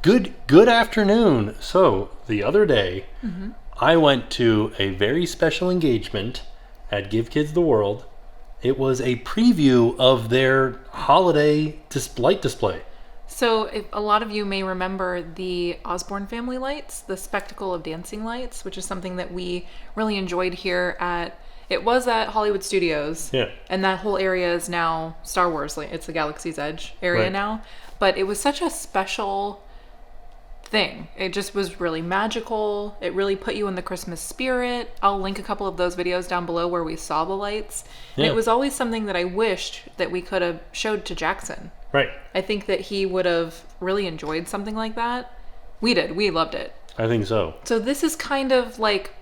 Good afternoon. So the other day, I went to a very special engagement at Give Kids the World. It was a preview of their holiday light display. So if a lot of you may remember the Osborne family lights, the spectacle of dancing lights, which is something that we really enjoyed here it was at Hollywood Studios. Yeah. And that whole area is now Star Wars. It's the Galaxy's Edge area now. But it was such a special thing. It just was really magical. It really put you in the Christmas spirit. I'll link a couple of those videos down below where we saw the lights. Yeah. And it was always something that I wished that we could have showed to Jackson. Right. I think that he would have really enjoyed something like that. We did. We loved it. I think so. So this is kind of like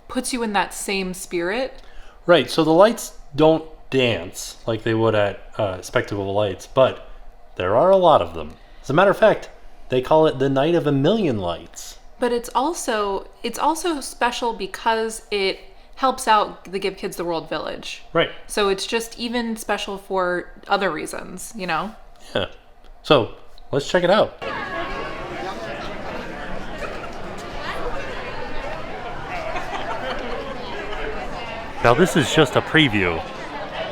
puts you in that same spirit. Right. So the lights don't dance like they would at Spectacle Lights, but there are a lot of them. As a matter of fact, they call it the Night of a Million Lights. But it's also special because it helps out the Give Kids the World Village. Right. So it's just even special for other reasons, you know? Yeah. So let's check it out. Now this is just a preview,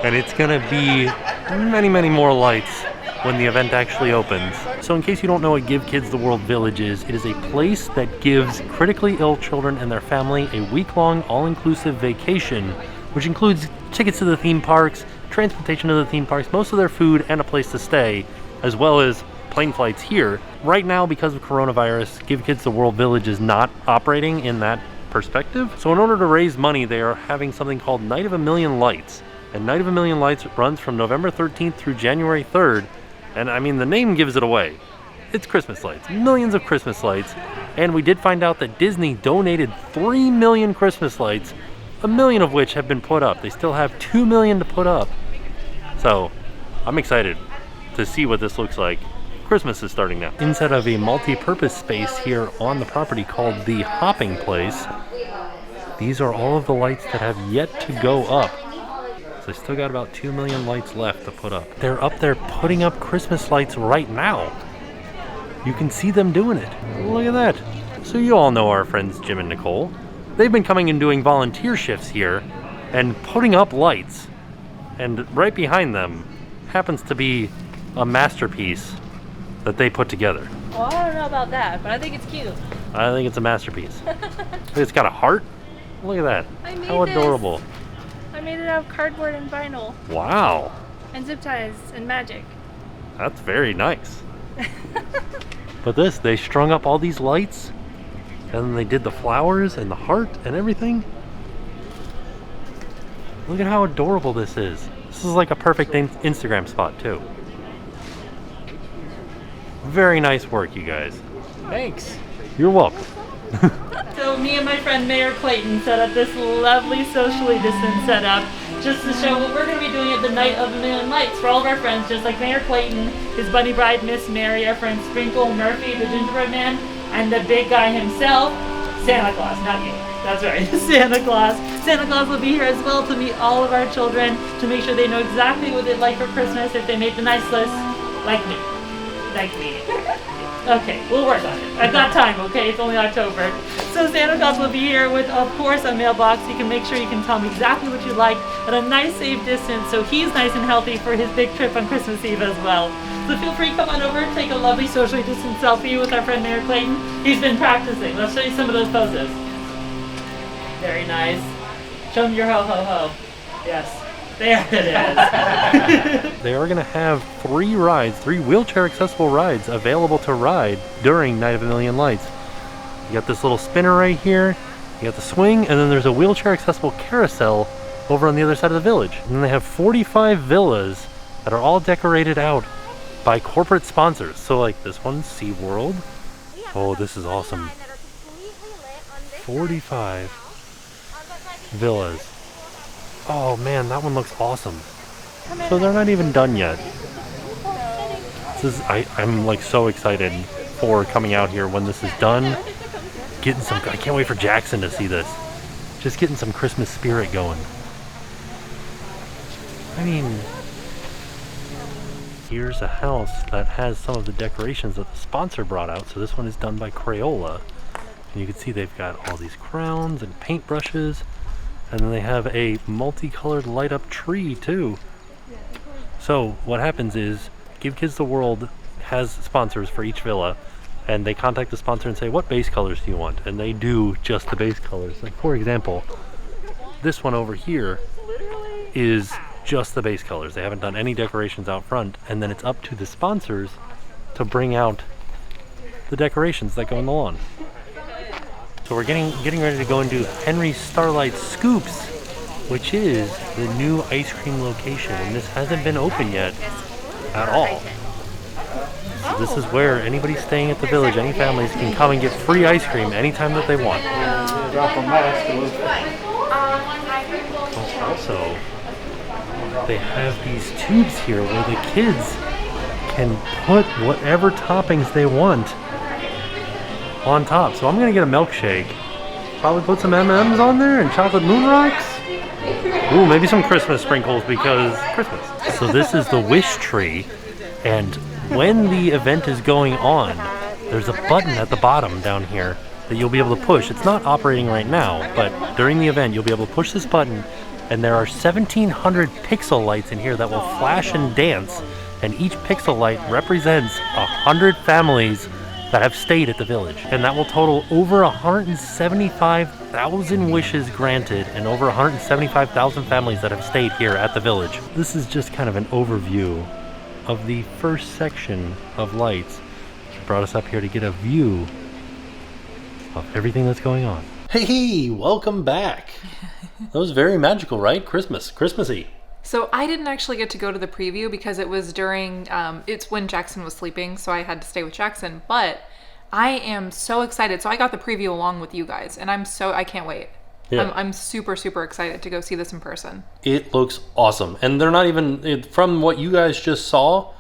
and it's gonna be many, many more lights when the event actually opens. So in case you don't know what Give Kids the World Village is, it is a place that gives critically ill children and their family a week-long all-inclusive vacation, which includes tickets to the theme parks, transportation to the theme parks, most of their food, and a place to stay, as well as plane flights here. Right now, because of coronavirus, Give Kids the World Village is not operating in that perspective. So in order to raise money, they are having something called Night of a Million Lights. And Night of a Million Lights runs from November 13th through January 3rd. And I mean, the name gives it away. It's Christmas lights, millions of Christmas lights. And we did find out that Disney donated 3 million Christmas lights, 1 million of which have been put up. They still have 2 million to put up. So I'm excited to see what this looks like. Christmas is starting now. Inside of a multi-purpose space here on the property called the Hopping Place, these are all of the lights that have yet to go up. So they still got about 2 million lights left to put up. They're up there putting up Christmas lights right now. You can see them doing it. Look at that. So you all know our friends Jim and Nicole. They've been coming and doing volunteer shifts here and putting up lights. And right behind them happens to be a masterpiece that they put together. Well, I don't know about that, but I think it's cute. I think it's a masterpiece. It's got a heart. Look at that. How adorable. This. I made it out of cardboard and vinyl. Wow. And zip ties and magic. That's very nice. But they strung up all these lights, and then they did the flowers and the heart and everything. Look at how adorable this is. This is like a perfect Instagram spot too. Very nice work, you guys. Thanks. You're welcome. So me and my friend Mayor Clayton set up this lovely socially distanced setup just to show what we're going to be doing at the Night of a Million Lights for all of our friends, just like Mayor Clayton, his bunny bride Miss Mary, our friend Sprinkle Murphy, the gingerbread man, and the big guy himself, Santa Claus, not me. That's right, Santa Claus. Santa Claus will be here as well to meet all of our children to make sure they know exactly what they'd like for Christmas if they made the nice list, like me. Like me. Okay, we'll work on it. I've got time, okay? It's only October. So Santa Claus will be here with, of course, a mailbox. You can make sure you can tell him exactly what you like at a nice, safe distance so he's nice and healthy for his big trip on Christmas Eve as well. So feel free to come on over, take a lovely socially distanced selfie with our friend Mayor Clayton. He's been practicing. Let's show you some of those poses. Very nice. Show him your ho-ho-ho. Yes. There it is. They are going to have 3 wheelchair accessible rides available to ride during Night of a Million Lights. You got this little spinner right here, you got the swing, and then there's a wheelchair accessible carousel over on the other side of the village. And then they have 45 villas that are all decorated out by corporate sponsors. So like this one's SeaWorld. Oh, this is awesome. 45 villas. Oh man, that one looks awesome. So they're not even done yet. I'm like so excited for coming out here when this is done. I can't wait for Jackson to see this. Just getting some Christmas spirit going. I mean, here's a house that has some of the decorations that the sponsor brought out. So this one is done by Crayola. And you can see they've got all these crowns and paintbrushes. And then they have a multicolored light up tree too. So what happens is Give Kids the World has sponsors for each villa, and they contact the sponsor and say, what base colors do you want? And they do just the base colors. Like for example, this one over here is just the base colors. They haven't done any decorations out front, and then it's up to the sponsors to bring out the decorations that go on the lawn. So we're getting ready to go and do Henry's Starlight Scoops, which is the new ice cream location, and this hasn't been open yet at all. So this is where anybody staying at the village, any families, can come and get free ice cream anytime that they want. Also, they have these tubes here where the kids can put whatever toppings they want on top. So I'm gonna get a milkshake, probably put some M&Ms on there and chocolate moon rocks. Ooh, maybe some Christmas sprinkles because Christmas. So this is the wish tree, and when the event is going on, there's a button at the bottom down here that you'll be able to push. It's not operating right now, but during the event you'll be able to push this button, and there are 1,700 pixel lights in here that will flash and dance, and each pixel light represents 100 families that have stayed at the village, and that will total over 175,000 wishes granted and over 175,000 families that have stayed here at the village. This is just kind of an overview of the first section of lights, which brought us up here to get a view of everything that's going on. Hey, welcome back. That was very magical, right? Christmassy. So I didn't actually get to go to the preview because it was during, it's when Jackson was sleeping, so I had to stay with Jackson, but I am so excited. So I got the preview along with you guys, and I can't wait. Yeah. I'm super, super excited to go see this in person. It looks awesome. And they're not even, from what you guys just saw,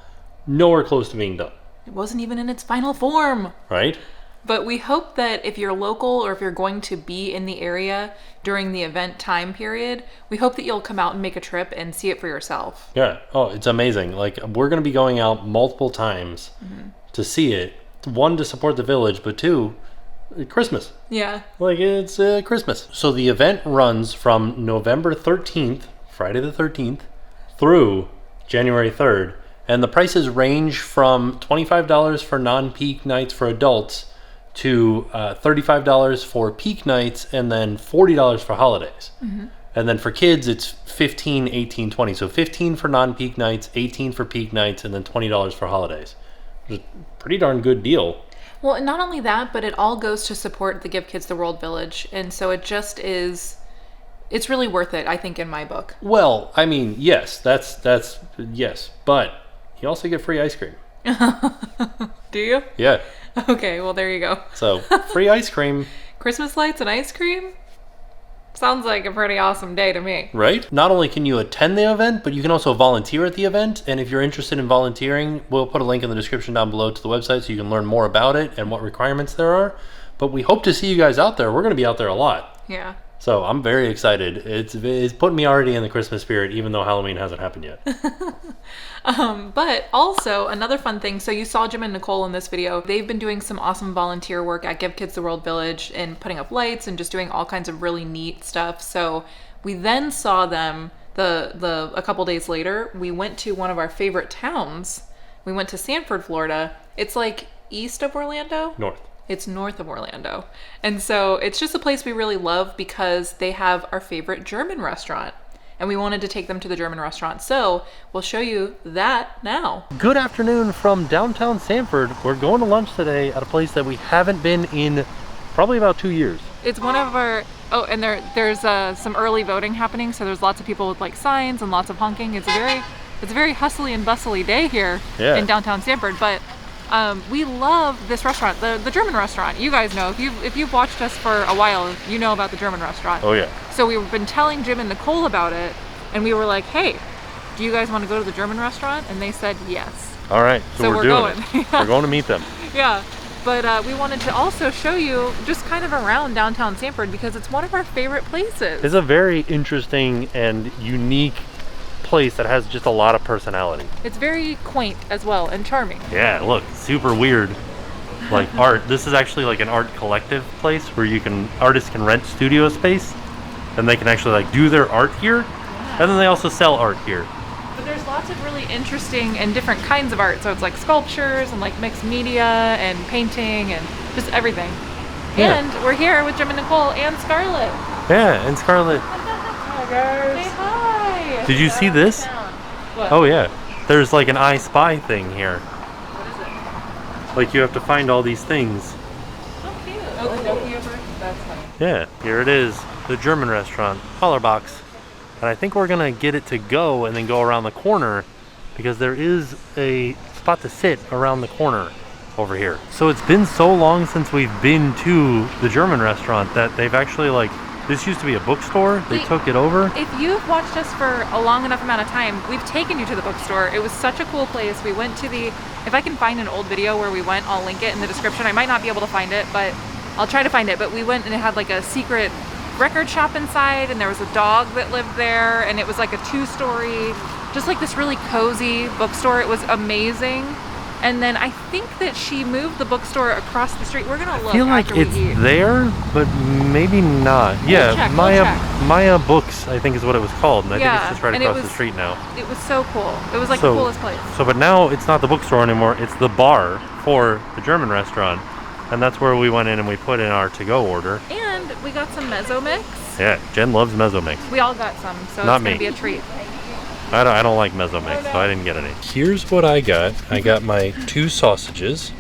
nowhere close to being done. It wasn't even in its final form. Right? But we hope that if you're local or if you're going to be in the area during the event time period, we hope that you'll come out and make a trip and see it for yourself. Yeah. Oh, it's amazing. Like, we're going to be going out multiple times to see it. One, to support the village, but two, Christmas. Yeah. Like, it's Christmas. So the event runs from November 13th, Friday the 13th, through January 3rd. And the prices range from $25 for non-peak nights for adults to $35 for peak nights, and then $40 for holidays. And then for kids, it's $15, $18, $20. So $15 for non-peak nights, $18 for peak nights, and then $20 for holidays. It's a pretty darn good deal. Well, and not only that, but it all goes to support the Give Kids the World Village. And so it just is, it's really worth it, I think, in my book. Well, I mean, yes, that's yes. But you also get free ice cream. Do you? Yeah. Okay, well, there you go. So, free ice cream. Christmas lights and ice cream? Sounds like a pretty awesome day to me. Right? Not only can you attend the event, but you can also volunteer at the event. And if you're interested in volunteering, we'll put a link in the description down below to the website so you can learn more about it and what requirements there are. But we hope to see you guys out there. We're going to be out there a lot. Yeah. So I'm very excited. It's putting me already in the Christmas spirit, even though Halloween hasn't happened yet. But also another fun thing. So you saw Jim and Nicole in this video. They've been doing some awesome volunteer work at Give Kids the World Village and putting up lights and just doing all kinds of really neat stuff. So we then saw them a couple days later. We went to one of our favorite towns. We went to Sanford, Florida. It's like east of Orlando. North. It's north of Orlando. And so it's just a place we really love because they have our favorite German restaurant. And we wanted to take them to the German restaurant. So we'll show you that now. Good afternoon from downtown Sanford. We're going to lunch today at a place that we haven't been in probably about 2 years. It's one of our, oh, and there's some early voting happening. So there's lots of people with like signs and lots of honking. It's a very hustly and bustly day here in downtown Sanford. But we love this restaurant, the German restaurant. You guys know, if you've watched us for a while, you know about the German restaurant. Oh yeah. So we've been telling Jim and Nicole about it, and we were like, hey, do you guys want to go to the German restaurant? And they said yes. All right, so we're doing it. We're going to meet them. Yeah, but we wanted to also show you just kind of around downtown Sanford because it's one of our favorite places. It's a very interesting and unique place that has just a lot of personality. It's very quaint as well and charming. Yeah, look, super weird. Like art. This is actually like an art collective place where artists can rent studio space and they can actually like do their art here. And then they also sell art here. But there's lots of really interesting and different kinds of art. So it's like sculptures and like mixed media and painting and just everything. Yeah. And we're here with Jim and Nicole and Scarlett. Yeah, and Scarlett. Hi guys. Say hi. Did you see this? What? Oh yeah. There's like an I Spy thing here. What is it? Like you have to find all these things. Oh, cute. Oh, the Nokia bird? That's funny. Yeah, here it is. The German restaurant, Hollerbox. And I think we're gonna get it to go and then go around the corner because there is a spot to sit around the corner over here. So it's been so long since we've been to the German restaurant that they've actually like, this used to be a bookstore. They took it over. If you've watched us for a long enough amount of time, we've taken you to the bookstore. It was such a cool place. We went to if I can find an old video where we went, I'll link it in the description. I might not be able to find it, but I'll try to find it. But we went and it had like a secret record shop inside, and there was a dog that lived there, and it was like a 2-story, just like this really cozy bookstore. It was amazing. And then I think that she moved the bookstore across the street. We're gonna look I feel like after we it's eat. there, but maybe not. Yeah, check, we'll Maya check. Maya Books, I think is what it was called, and I think Yeah, it's just right and it across the was- street now. It was so cool. It was like the coolest place. So, but now it's not the bookstore anymore. It's the bar for the German restaurant, and that's where we went in and we put in our to-go order. And we got some Mezzo Mix. Yeah, Jen loves Mezzo Mix. We all got some, so Not it's me. gonna be a treat. I don't like Mezzo Mix, so I didn't get any. Here's what I got. I got my 2 sausages,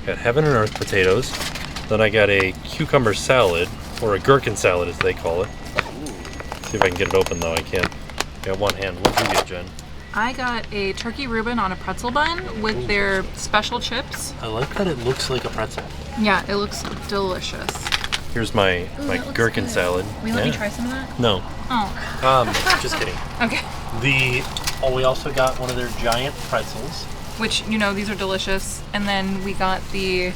got heaven and earth potatoes, then I got a cucumber salad, or a gherkin salad as they call it. See if I can get it open though, I can't. I got one hand. What did you get, Jen? I got a turkey Reuben on a pretzel bun with their special chips. I like that it looks like a pretzel. Yeah, it looks delicious. Here's my Ooh, that looks gherkin good. salad. Will you let me Yeah. try some of that? No. Oh, Just kidding. okay. We also got one of their giant pretzels. Which, you know, these are delicious. And then we got the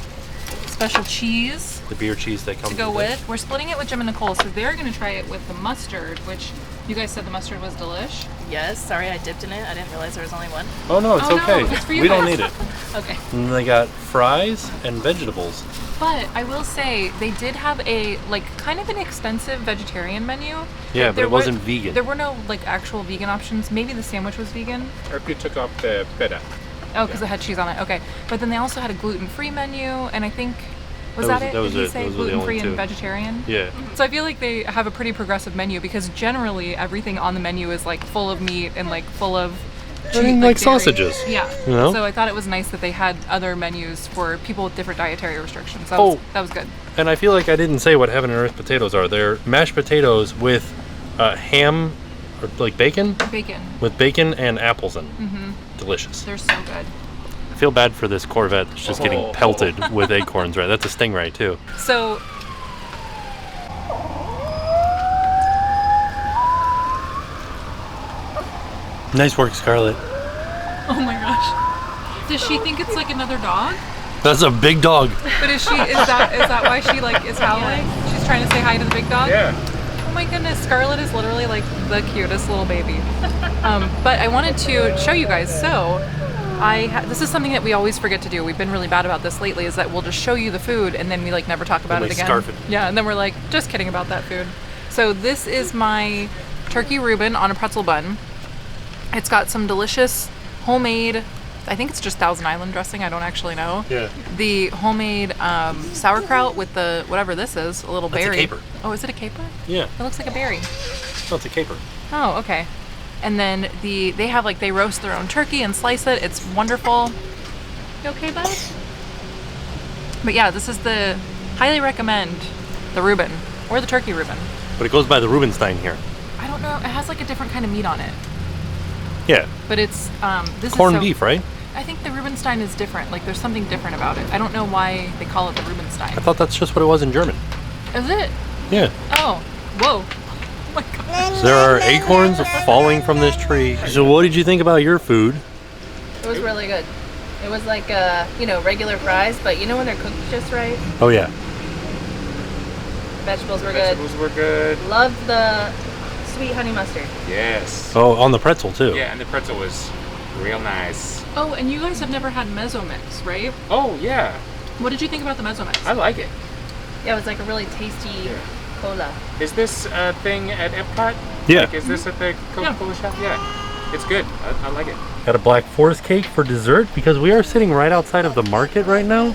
special cheese The beer cheese that comes to go with it. with. We're splitting it with Jim and Nicole, so they're gonna try it with the mustard, which you guys said the mustard was delish. Yes, sorry I dipped in it. I didn't realize there was only one. Oh no, it's Oh, no, okay. it's for you We don't guys. need it. Okay. And they got fries and vegetables. But I will say they did have a kind of an expensive vegetarian menu. Yeah, but There it wasn't vegan. There were no actual vegan options. Maybe the sandwich was vegan. Turkey took off the feta. Oh, because it had cheese on it. Okay, but then they also had a gluten-free menu, and I think was That that, was- it? that was Did he it. say Those were the gluten-free only and two. vegetarian? Yeah. So I feel like they have a pretty progressive menu because generally everything on the menu is full of meat and full of I mean, dairy. sausages. Yeah. You know? So I thought it was nice that they had other menus for people with different dietary restrictions. That was good. And I feel like I didn't say what heaven and earth potatoes are. They're mashed potatoes with ham, or bacon, Bacon. with bacon and apples in. Delicious. They're so good. I feel bad for this Corvette that's just getting pelted with acorns, right? That's a Stingray too. So Nice work, Scarlett. oh my gosh. Does she think it's another dog? That's a big dog. But is that why she is howling? She's trying to say hi to the big dog? Yeah. Oh my goodness, Scarlett is literally the cutest little baby. But I wanted to show you guys. So this is something that we always forget to do. We've been really bad about this lately, is that we'll just show you the food and then we never talk about And it we again. scarf it. Yeah, and then we're just kidding about that food. So this is my turkey Reuben on a pretzel bun. It's got some delicious homemade, I think it's just Thousand Island dressing, I don't actually know. Yeah. The homemade sauerkraut with the, whatever this is, a little That's a berry. caper. Oh, is it a caper? Yeah. It looks like a berry. No, it's a caper. Oh, okay. And then they have they roast their own turkey and slice it. It's wonderful. You okay, bud? But yeah, this is highly recommend the Reuben or the turkey Reuben. But it goes by the Rubenstein here. I don't know. It has a different kind of meat on it. Yeah. But it's this Corned is beef, right? I think the Rubenstein is different. There's something different about it. I don't know why they call it the Rubenstein. I thought that's just what it was in German. Is it? Yeah. Oh, whoa. Oh my gosh. There are acorns falling from this tree. So what did you think about your food? It was really good. It was regular fries, but when they're cooked just right. Oh yeah. Vegetables were good. Vegetables were good. Loved the sweet honey mustard. Yes. Oh, on the pretzel too. Yeah, and the pretzel was real nice. Oh, and you guys have never had Mezzo Mix, right? Oh, yeah. What did you think about the Mezzo Mix? I like it. Yeah, it was like a really tasty cola. Is this a thing at Epcot? Yeah. Like, is this at the Coca-Cola shop? Yeah. It's good. I like it. Got a Black Forest cake for dessert because we are sitting right outside of the market right now.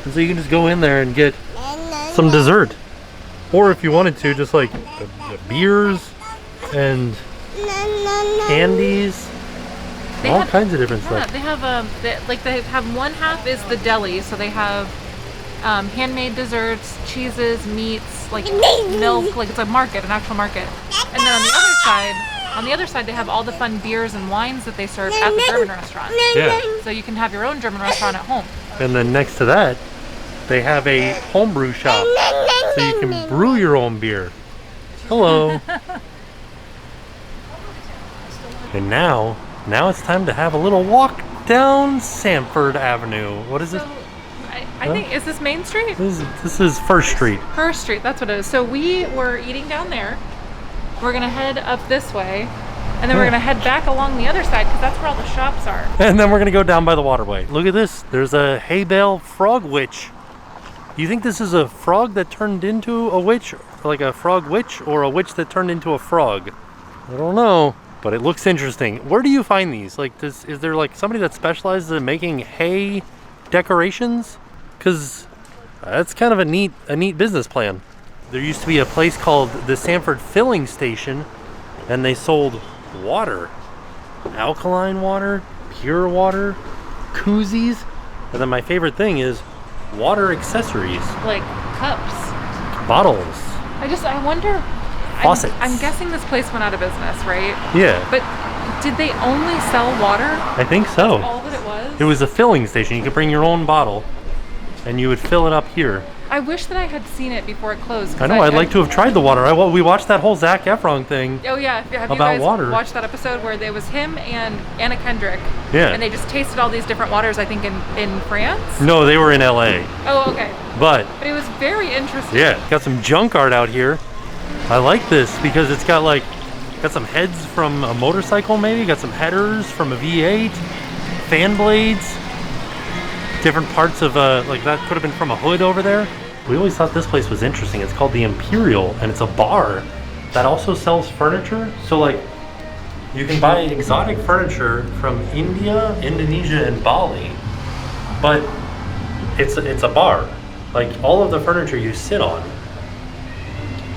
And so you can just go in there and get some dessert. Or if you wanted to, just like the beers and candies. All kinds of different stuff. They have they have one half is the deli, so they have handmade desserts, cheeses, meats, like milk, like it's a market, an actual market. And then on the other side, they have all the fun beers and wines that they serve at the German restaurant. Yeah. So you can have your own German restaurant at home. And then next to that, they have a homebrew shop, so you can brew your own beer. Hello. And now it's time to have a little walk down Sanford Avenue. What is it? So I think, is this Main Street? This is First Street. First Street, that's what it is. So we were eating down there. We're gonna head up this way, and then we're gonna head back along the other side because that's where all the shops are. And then we're gonna go down by the waterway. Look at this. There's a hay bale frog witch. You think this is a frog that turned into a witch, like a frog witch, or a witch that turned into a frog? I don't know, but it looks interesting. Where do you find these? Like, is there like somebody that specializes in making hay decorations? Because that's kind of a neat business plan. There used to be a place called the Sanford Filling Station, and they sold water, alkaline water, pure water, koozies, and then my favorite thing is water accessories, Like cups. bottles, I wonder. faucets. I'm guessing this place went out of business, right? Yeah, But did they only sell water? I think so. All that it was? It was a filling station. You could bring your own bottle, and you would fill it up here. I wish that I had seen it before it closed. 'cause I know. I'd like to have tried the water. We watched that whole Zac Efron thing. Oh yeah, have you About guys water. watched that episode where there was him and Anna Kendrick? Yeah. And they just tasted all these different waters, I think in France? No, they were in LA. Oh, okay. But But it was very interesting. yeah, got some junk art out here. I like this because it's got some heads from a motorcycle, maybe. Got some headers from a V8, fan blades, different parts of like that could have been from a hood over there. We always thought this place was interesting. It's called the Imperial, and it's a bar that also sells furniture. So like, you can buy exotic furniture from India, Indonesia, and Bali, but it's a bar. Like all of the furniture you sit on.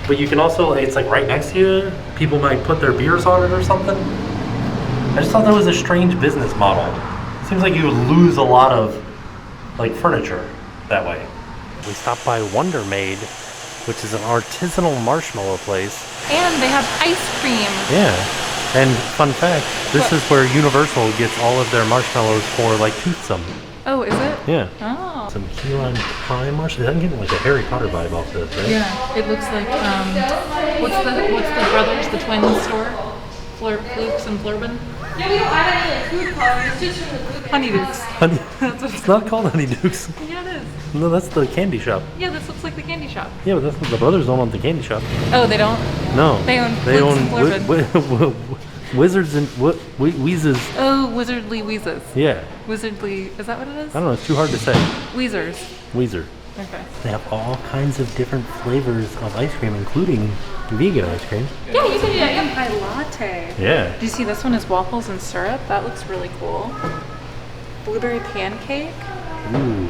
But you can also, it's like right next to you. People might put their beers on it or something. I just thought that was a strange business model. Seems like you would lose a lot of like furniture that way. We stopped by Wonder Made, which is an artisanal marshmallow place. And they have ice cream. Yeah. And fun fact, this is where Universal gets all of their marshmallows for like Toothsome. Oh, is it? Yeah. Oh. Some key lime pie marshmallows. I'm getting like a Harry Potter vibe off this, right? Yeah, it looks like what's the brothers, the twins store? Flukes and Flurbin? Yeah, we don't add any food coloring. It's just from the food. Honeydukes. Honey, it's not called Honeydukes. Yeah, it is. No, that's the candy shop. Yeah, this looks like the candy shop. Yeah, but that's the brothers don't own the candy shop. Oh, they don't? No. They own They Flukes own and Flurbin. Wizards and Wheezes. Oh, Wizardly Wheezes. Yeah. Wizardly, is that what it is? I don't know. It's too hard to say. Weezers. Weezer. Okay. They have all kinds of different flavors of ice cream, including vegan ice cream. Yeah, you can do that. Yeah. Pie latte. Yeah. Do you see this one is waffles and syrup? That looks really cool. Blueberry pancake. Ooh.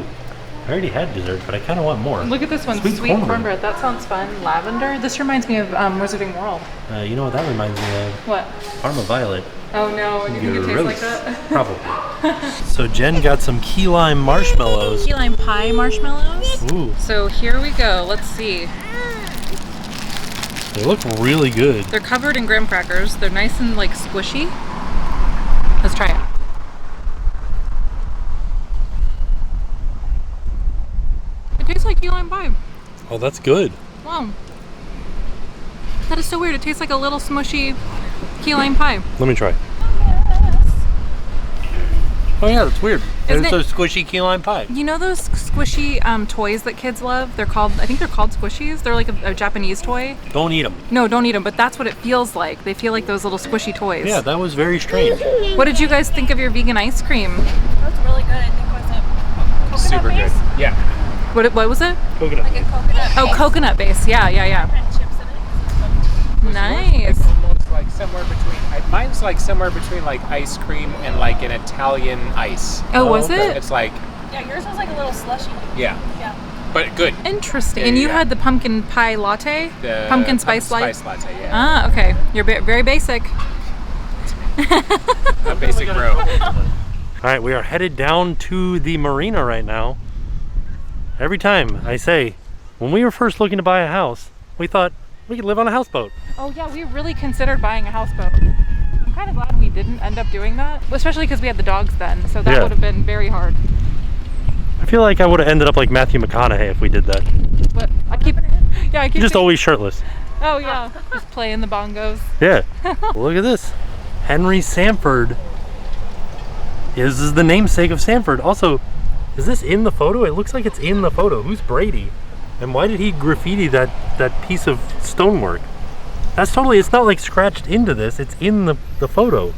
I already had dessert, but I kind of want more. Look at this one, sweet cornbread. That sounds fun. Lavender. This reminds me of Wizarding World. You know what that reminds me of? What? Parma Violet. Oh no, you think it tastes like that? Probably. So Jen got some key lime marshmallows. Key lime pie marshmallows. Ooh, So here we go. Let's see. they look really good. They're covered in graham crackers. They're nice and like squishy. Let's try it. It tastes like key lime pie. Oh, that's good. Wow. That is so weird. It tastes like a little smushy key lime pie. Let me try. Oh yeah, that's weird. It's a squishy key lime pie. You know those squishy toys that kids love? I think they're called squishies. They're like a Japanese toy. Don't eat them. No, don't eat them, but that's what it feels like. They feel like those little squishy toys. Yeah, that was very strange. What did you guys think of your vegan ice cream? That's really good. I think it was a Super good. Yeah. What was it? Coconut. like a coconut. Oh, coconut base. Yeah. Different chips in it. Nice. It's almost like somewhere between. Mine's like somewhere between like ice cream and like an Italian ice. Oh, was okay. it? It's like Yeah, yours was like a little slushy. yeah, Yeah. but good. Interesting. Yeah, And you yeah. had the pumpkin pie latte? The Pumpkin spice latte? Spice latte. Yeah. Ah, okay. You're very basic. A basic bro. All right, we are headed down to the marina right now. Every time I say, when we were first looking to buy a house, we thought we could live on a houseboat. Oh yeah, we really considered buying a houseboat. I'm kind of glad we didn't end up doing that, especially because we had the dogs then, so that Yeah. would have been very hard. I feel like I would have ended up like Matthew McConaughey if we did that. But I keep Just always shirtless. Oh yeah, just playing the bongos. Yeah. Look at this. Henry Sanford is the namesake of Sanford. Also, is this in the photo? It looks like it's in the photo. Who's Brady? And why did he graffiti that piece of stonework? That's totally, it's not like scratched into this. It's in the photo.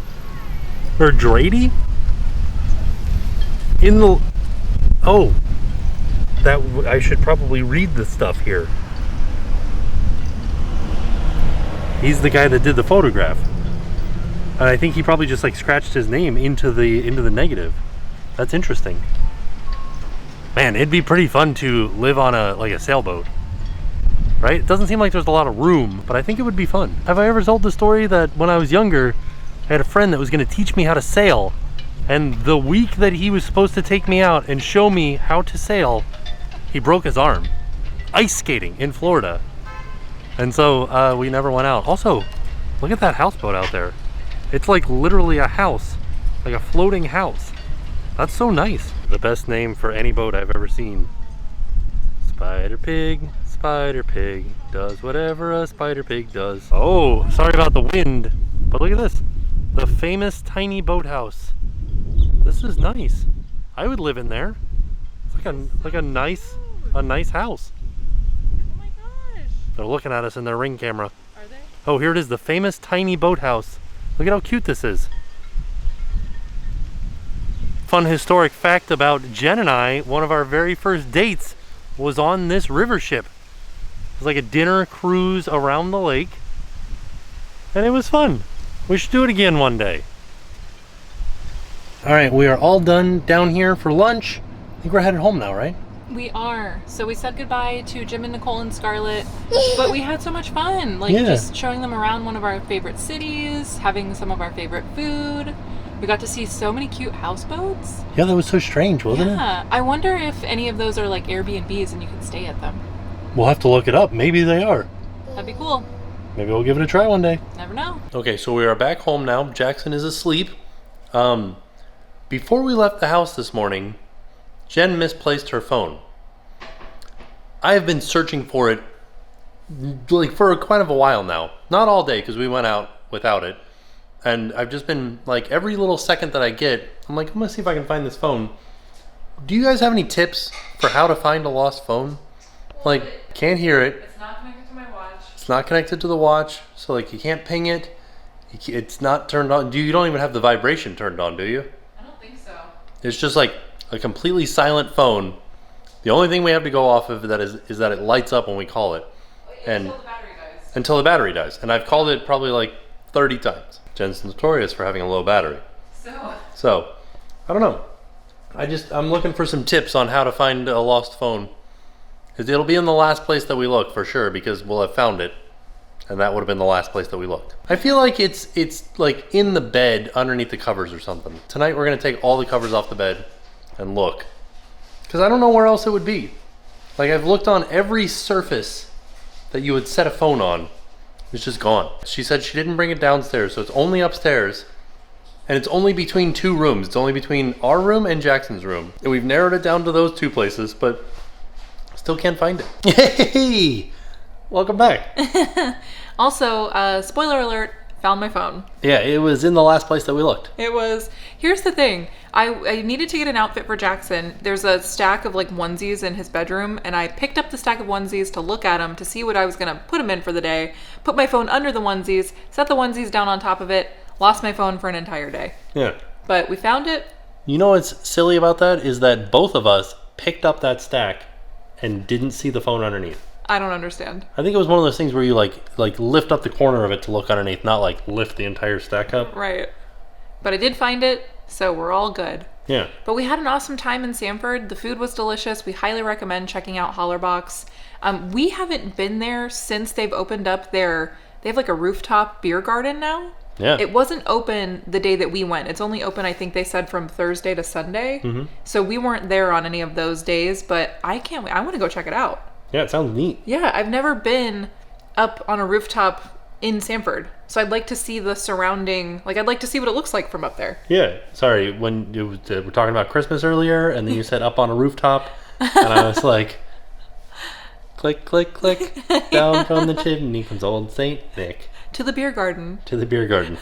Or Drady? In the, oh. I should probably read the stuff here. He's the guy that did the photograph. And I think he probably just like scratched his name into the negative. That's interesting. Man, it'd be pretty fun to live on a sailboat. Right? It doesn't seem like there's a lot of room, but I think it would be fun. Have I ever told the story that when I was younger, I had a friend that was going to teach me how to sail, and the week that he was supposed to take me out and show me how to sail, he broke his arm. Ice skating in Florida. And so we never went out. Also, look at that houseboat out there. It's like literally a house, like a floating house. That's so nice. The best name for any boat I've ever seen. Spider Pig does whatever a spider pig does. Oh, sorry about the wind, but look at this. The famous tiny boathouse. This is nice. I would live in there. It's like a nice house. Oh my gosh. They're looking at us in their Ring camera. Are they? Oh, here it is, the famous tiny boathouse. Look at how cute this is. Fun historic fact about Jen and I, one of our very first dates was on this river ship. It was like a dinner cruise around the lake, and it was fun. We should do it again one day. All right, we are all done down here for lunch. I think we're headed home now, right? We are. So we said goodbye to Jim and Nicole and Scarlett, but we had so much fun. Like Yeah. just showing them around one of our favorite cities, having some of our favorite food. We got to see so many cute houseboats. Yeah, that was so strange, wasn't it? Yeah. I wonder if any of those are like Airbnbs and you can stay at them. We'll have to look it up. Maybe they are. That'd be cool. Maybe we'll give it a try one day. Never know. Okay, so we are back home now. Jackson is asleep. Before we left the house this morning, Jen misplaced her phone. I have been searching for it like for quite of a while now. Not all day because we went out without it. And I've just been like every little second that I get, I'm like, I'm gonna see if I can find this phone. Do you guys have any tips for how to find a lost phone? Like, can't hear it. It's not connected to my watch. It's not connected to the watch, so like you can't ping it. It's not turned on. You don't even have the vibration turned on, do you? I don't think so. It's just like a completely silent phone. The only thing we have to go off of that is that it lights up when we call it. And Until the battery dies. until the battery dies. And I've called it probably like 30 times. Jen's notorious for having a low battery. So, I don't know. I'm looking for some tips on how to find a lost phone. Because it'll be in the last place that we look for sure, because we'll have found it. And that would have been the last place that we looked. I feel like it's like in the bed underneath the covers or something. Tonight we're gonna take all the covers off the bed and look. Because I don't know where else it would be. Like I've looked on every surface that you would set a phone on. It's just gone. She said she didn't bring it downstairs, so it's only upstairs. And it's only between two rooms. It's only between our room and Jackson's room. And we've narrowed it down to those two places, but still can't find it. Hey! Welcome back. Also, spoiler alert, found my phone. Yeah, it was in the last place that we looked. It was, here's the thing. I needed to get an outfit for Jackson. There's a stack of like onesies in his bedroom, and I picked up the stack of onesies to look at them to see what I was going to put them in for the day. Put my phone under the onesies, set the onesies down on top of it, lost my phone for an entire day. Yeah. But we found it. You know what's silly about that is that both of us picked up that stack and didn't see the phone underneath. I don't understand. I think it was one of those things where you like lift up the corner of it to look underneath, not like lift the entire stack up. Right. But I did find it, so we're all good. Yeah. But we had an awesome time in Sanford. The food was delicious. We highly recommend checking out Hollerbox. We haven't been there since they've opened up they have like a rooftop beer garden now. Yeah. It wasn't open the day that we went. It's only open, I think they said, from Thursday to Sunday. Mm-hmm. So we weren't there on any of those days, but I can't wait. I want to go check it out. Yeah, it sounds neat. Yeah, I've never been up on a rooftop in Sanford. So I'd like to see the surrounding, like I'd like to see what it looks like from up there. Yeah. Sorry, when you were talking about Christmas earlier, and then you said up on a rooftop, and I was like, click, click, click, down from the chimney comes old Saint Nick. To the beer garden. To the beer garden.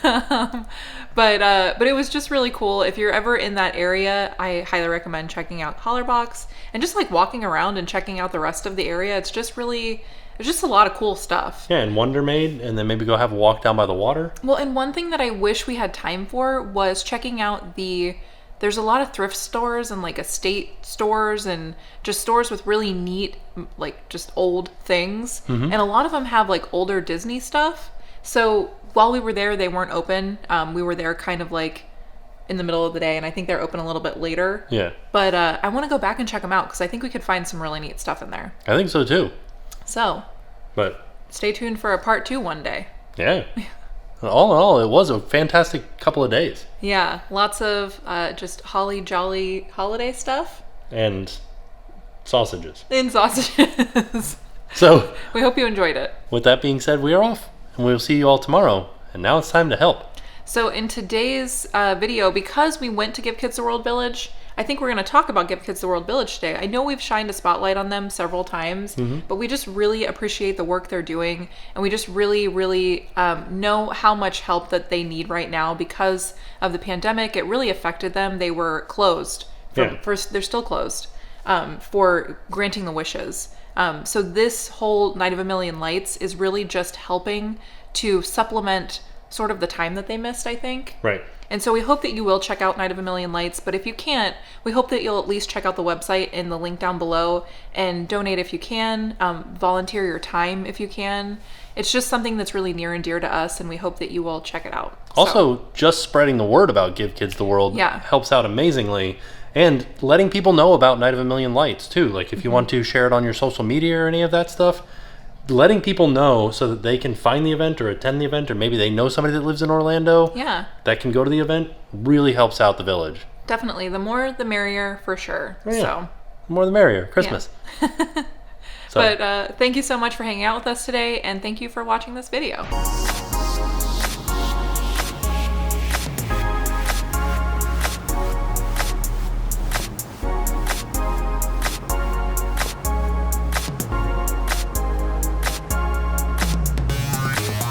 But it was just really cool. If you're ever in that area, I highly recommend checking out Hollerbox and just like walking around and checking out the rest of the area. It's just a lot of cool stuff. Yeah, and Wonder Maid, and then maybe go have a walk down by the water. Well, and one thing that I wish we had time for was checking out there's a lot of thrift stores and like estate stores and just stores with really neat, like just old things. Mm-hmm. And a lot of them have like older Disney stuff. So while we were there, they weren't open. We were there kind of like in the middle of the day, and I think they're open a little bit later. Yeah. But I want to go back and check them out because I think we could find some really neat stuff in there. I think so too. So But stay tuned for a part 2 one day. yeah. All in all, it was a fantastic couple of days. Yeah, lots of just holly jolly holiday stuff. And sausages. And sausages. So, We hope you enjoyed it. with that being said, we are off. And we'll see you all tomorrow. And now it's time to help. So in today's video, because we went to Give Kids the World Village, I think we're going to talk about Give Kids the World Village today. I know we've shined a spotlight on them several times, but we just really appreciate the work they're doing. And we just really, really know how much help that they need right now because of the pandemic. It really affected them. They were closed. They're still closed for granting the wishes. So this whole Night of a Million Lights is really just helping to supplement sort of the time that they missed, I think. Right. And so we hope that you will check out Night of a Million Lights, but if you can't, we hope that you'll at least check out the website in the link down below and donate if you can, volunteer your time if you can. It's just something that's really near and dear to us, and we hope that you will check it out. Also, just spreading the word about Give Kids the World helps out amazingly. And letting people know about Night of a Million Lights, too. Like, if you want to share it on your social media or any of that stuff, letting people know so that they can find the event or attend the event, or maybe they know somebody that lives in Orlando that can go to the event, really helps out the village. Definitely. The more, the merrier, for sure. Oh, yeah. So, the more the merrier. Christmas. But thank you so much for hanging out with us today, and thank you for watching this video.